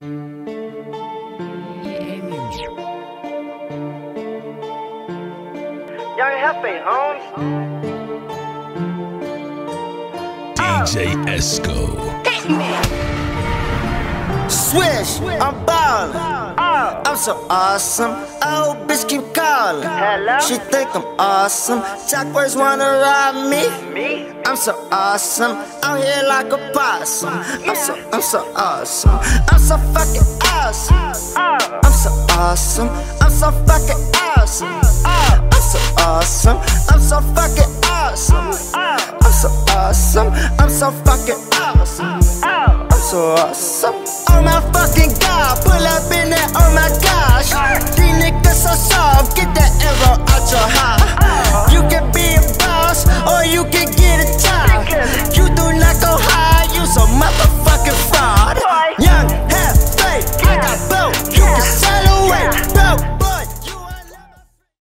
Young Hefe, Holmes. DJ Esco. Swish, I'm ballin'. I'm so awesome. Oh, bitch keep calling. Hello? She think I'm awesome. Chakras wanna rob me. Me? I'm so awesome. Out here like a possum. I'm so awesome. I'm so fucking awesome. I'm so awesome. I'm so fucking awesome. I'm so awesome. I'm so fucking awesome. I'm so awesome. I'm so fucking awesome. I'm so awesome. Oh my fucking god, pull up in there, oh my gosh. These niggas so soft, get